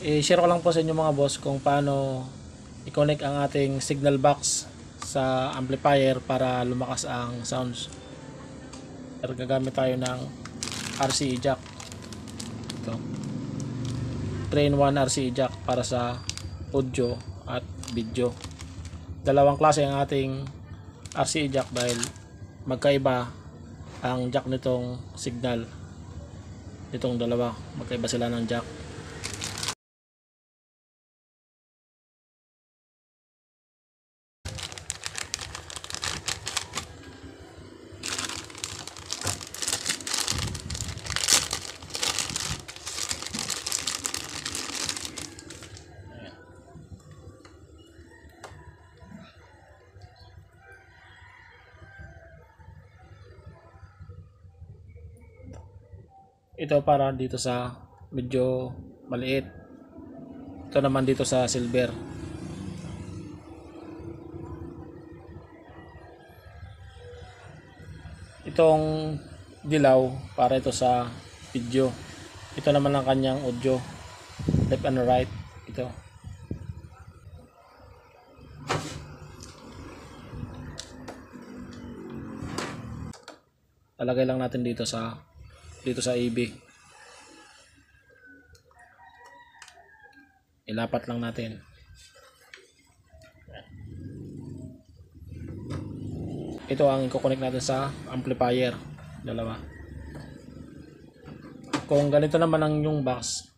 I-share ko lang po sa inyo mga boss kung paano i-connect ang ating signal box sa amplifier para lumakas ang sounds. Gagamit tayo ng RCA jack. Ito. 3-in-1 RCA jack para sa audio at video. Dalawang klase ang ating RCA jack dahil magkaiba ang jack nitong signal. Itong dalawa, magkaiba sila ng jack. Ito para dito sa medyo maliit. Ito naman dito sa silver. Itong dilaw para ito sa video. Ito naman ang kanyang audio, left and right. Ito. Talagay lang natin dito sa AB. Ilapat lang natin. Ito ang i-connect natin sa amplifier. Dalawa. Kung ganito naman ang yung box,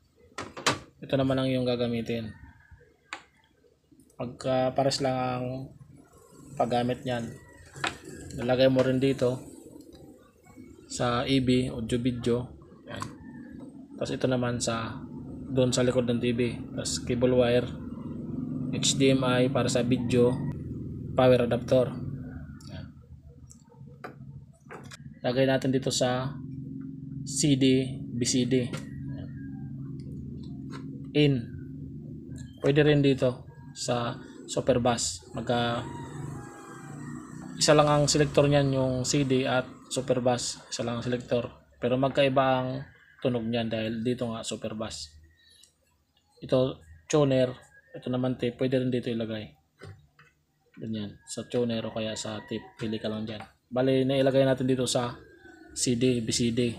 ito naman ang yung gagamitin. Pagka pares lang ang paggamit niyan, nalagay mo rin dito sa AB, audio video. Yan. Tapos ito naman sa doon sa likod ng TV. Tapos cable wire, HDMI para sa video, power adapter. Yan. Lagay natin dito sa CD, BCD. Yan. In. Pwede rin dito sa super bass. Isa lang ang selector niyan, yung CD at super bass, isa lang ang selector, pero magkaiba ang tunog niyan dahil dito nga super bass. Ito tuner, ito naman tape, pwede rin dito ilagay. Ganyan, sa tuner o kaya sa tape, pili ka lang diyan. Bali, nailagay natin dito sa CD, BCD.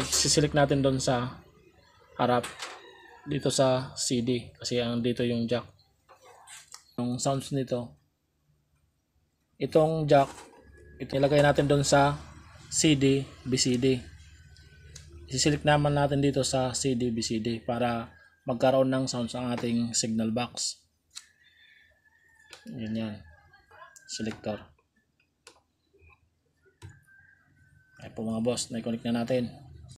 Siselect natin doon sa harap dito sa CD kasi ang dito yung jack. Yung sounds nito, itong jack, ito ilagay natin doon sa CD, BCD. I-select naman natin dito sa CD, BCD para magkaroon ng sounds ang ating signal box. Yan. Selector. Ay po mga boss, na-connect na natin.